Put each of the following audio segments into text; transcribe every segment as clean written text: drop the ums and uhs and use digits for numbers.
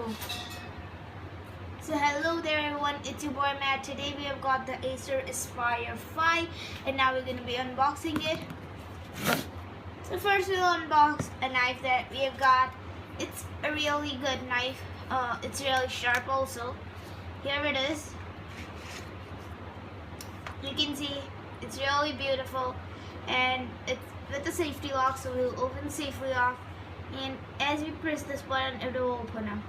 So hello there everyone, it's your boy Matt. Today we have got the Acer Aspire 5 and now we're going to be unboxing it. So first we'll unbox a knife that we have got. It's a really good knife. It's really sharp also. Here it is. You can see it's really beautiful and it's with the safety lock, so we'll open the safety lock, and as we press this button it will open up.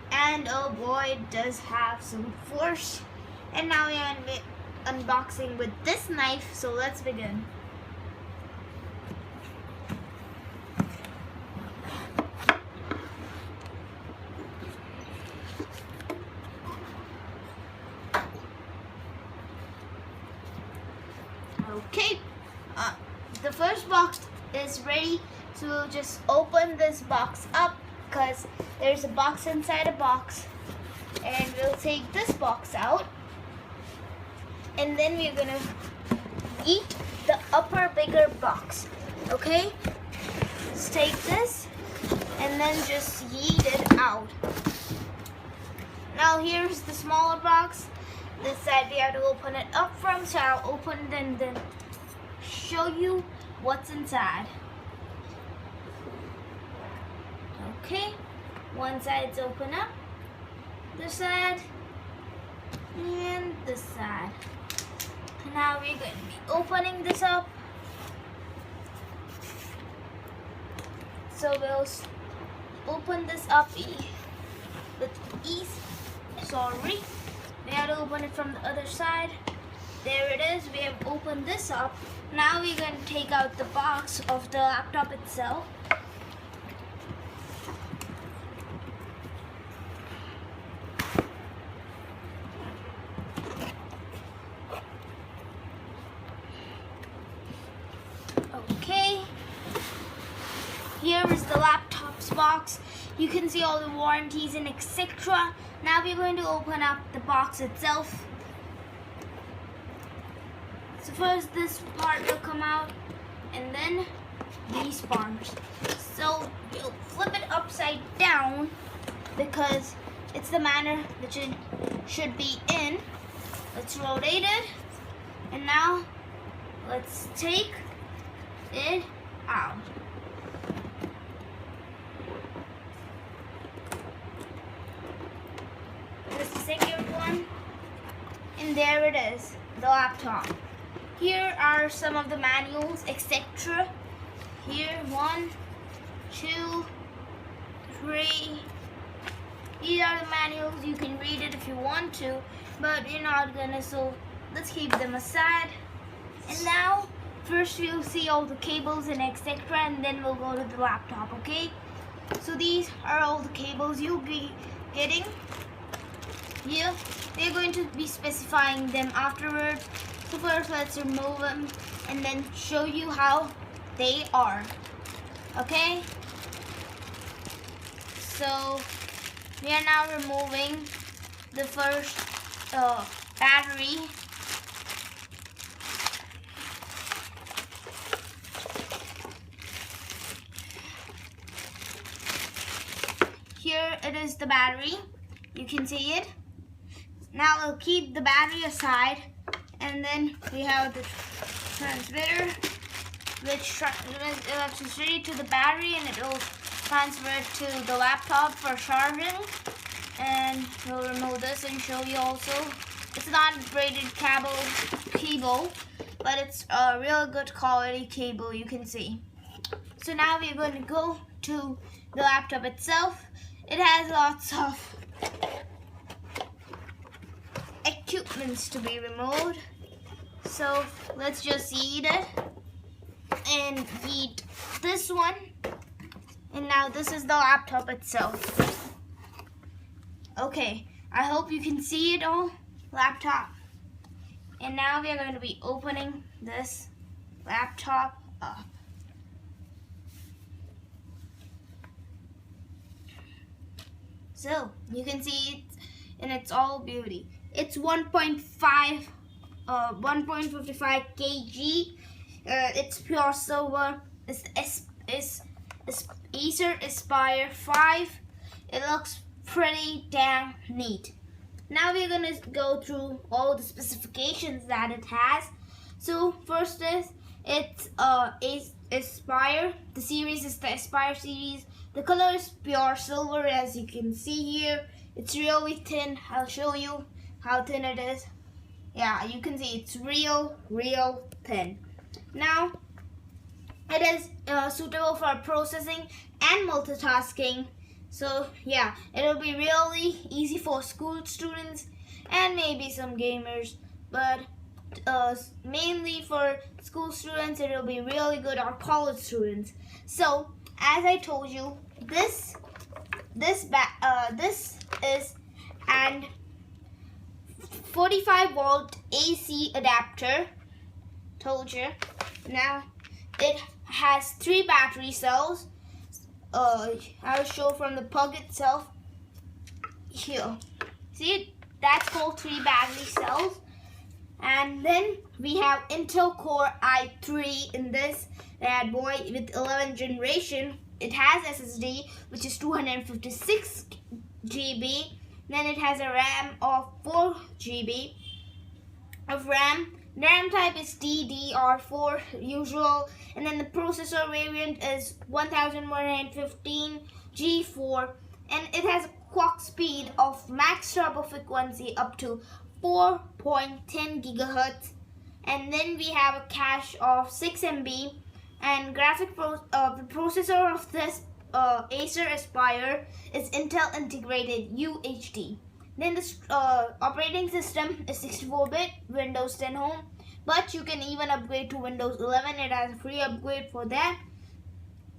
And oh boy, it does have some force. And now we are unboxing with this knife, so let's begin. Okay, the first box is ready, so we'll just open this box up because there's a box inside a box, and we'll take this box out, and then we're gonna eat the upper bigger box. Okay, let's take this and then just yeet it out. Now here's the smaller box. This side we have to open it up from, so I'll open it and then show you what's inside. Okay, one side's open up, this side, and this side. Now we're going to be opening this up. So we'll open this up with ease. Sorry. We have to open it from the other side. There it is. We have opened this up. Now we're going to take out the box of the laptop itself. Okay. Here is the laptop's box. You can see all the warranties and etc. Now we're going to open up the box itself. So first this part will come out, and then these parts. So you'll flip it upside down because it's the manner that it should be in. Let's rotate it, and now let's take it out. The second one, and there it is, the laptop. Here are some of the manuals, etc. Here, 1, 2, 3. These are the manuals. You can read it if you want to, but you're not gonna, so let's keep them aside. And now, first we'll see all the cables and etc. and then we'll go to the laptop, okay? So these are all the cables you'll be getting. Yeah, we're going to be specifying them afterwards. So first let's remove them and then show you how they are. Okay? So we are now removing the first battery. Here it is, the battery. You can see it. Now we'll keep the battery aside, and then we have the transmitter, which transmits electricity to the battery, and it will transfer it to the laptop for charging. And we'll remove this and show you also. It's not a braided cable, but it's a real good quality cable, you can see. So now we're going to go to the laptop itself. It has lots of equipments to be removed, so let's just eat it and eat this one. And now this is the laptop itself. Okay, I hope you can see it all, laptop. And now we are going to be opening this laptop up. So you can see it in its all beauty. It's 1.55 kg. It's pure silver. It's Acer Aspire 5. It looks pretty damn neat. Now we're gonna go through all the specifications that it has. So first is it's Aspire. The series is the Aspire series. The color is pure silver, as you can see here. It's really thin. I'll show you how thin it is. Yeah, you can see it's real thin. Now it is suitable for processing and multitasking. So yeah, it'll be really easy for school students and maybe some gamers, but mainly for school students it'll be really good, or college students. So as I told you, this is an 45-volt AC adapter. Told you. Now it has 3 battery cells. I'll show from the plug itself. Here, see it? That's called 3 battery cells. And then we have Intel Core i3 in this bad boy with 11th generation. It has SSD, which is 256 GB. Then it has a RAM of 4 GB of RAM. The RAM type is DDR4 usual, and then the processor variant is 1115 G4, and it has a clock speed of max turbo frequency up to 4.10 GHz. And then we have a cache of 6 MB, and the processor of this Acer Aspire is Intel Integrated UHD. Then the operating system is 64-bit, Windows 10 Home, but you can even upgrade to Windows 11. It has a free upgrade for that.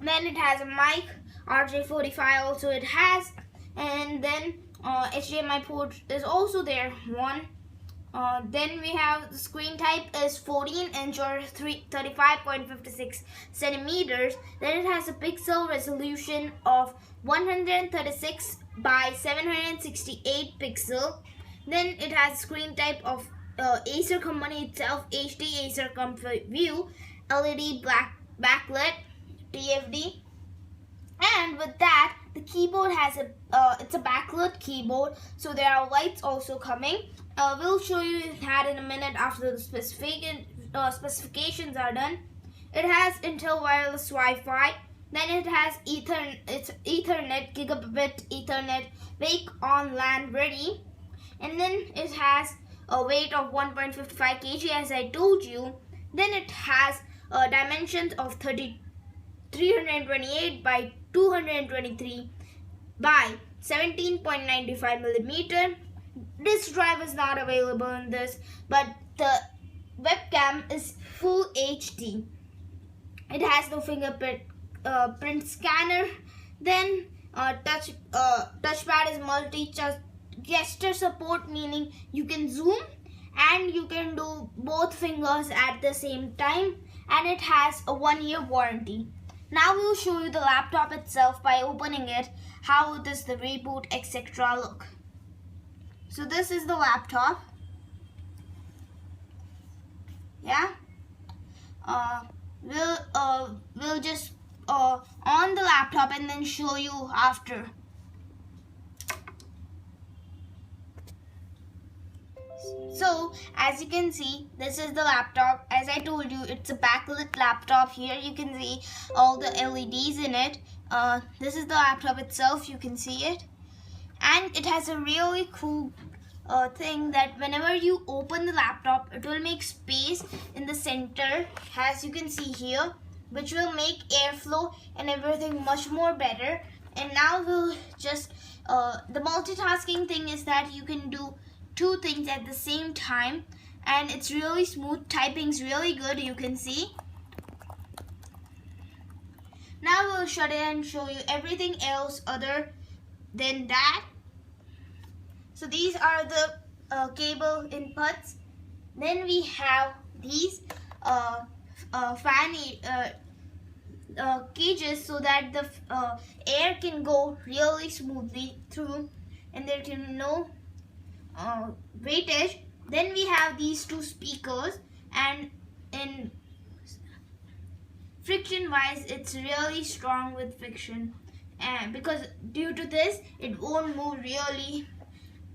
Then it has a mic, RJ45 also it has, and then HDMI port is also there, one. Then we have the screen type is 14-inch or 35.56 centimeters. Then it has a pixel resolution of 136 by 768 pixel. Then it has screen type of Acer company itself, HD Acer Comfort View, LED black backlit, TFT. And with that, the keyboard has it's a backlit keyboard, so there are lights also coming. We'll show you that in a minute after the specifications are done. It has Intel wireless Wi-Fi. Then it has Ethernet, gigabit Ethernet, wake on LAN ready. And then it has a weight of 1.55 kg, as I told you. Then it has dimensions of 328 by 223 by 17.95 millimeter. This drive is not available in this, but the webcam is full HD. It has no fingerprint print scanner. Then touchpad is multi-gesture support, meaning you can zoom and you can do both fingers at the same time, and it has a 1-year warranty. Now we'll show you the laptop itself by opening it, how does the reboot etc. look. So this is the laptop. Yeah. We'll just on the laptop and then show you after. So as you can see, this is the laptop. As I told you, it's a backlit laptop. Here you can see all the LEDs in it. This is the laptop itself, you can see it. And it has a really cool thing that whenever you open the laptop, it will make space in the center, as you can see here, which will make airflow and everything much more better. And now we'll just, the multitasking thing is that you can do 2 things at the same time, and it's really smooth. Typing's really good, you can see. Now we'll shut it and show you everything else other than that. So these are the cable inputs. Then we have these fan cages, so that the air can go really smoothly through, and there can be no weightage. Then we have these 2 speakers, and in friction wise it's really strong with friction. and because due to this it won't move really.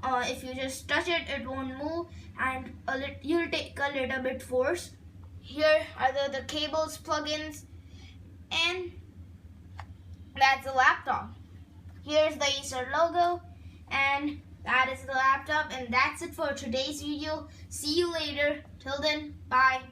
If you just touch it, it won't move, and you'll take a little bit force. Here are the cables, plugins, and that's the laptop. Here's the Acer logo, and that is the laptop, and that's it for today's video. See you later. Till then, bye.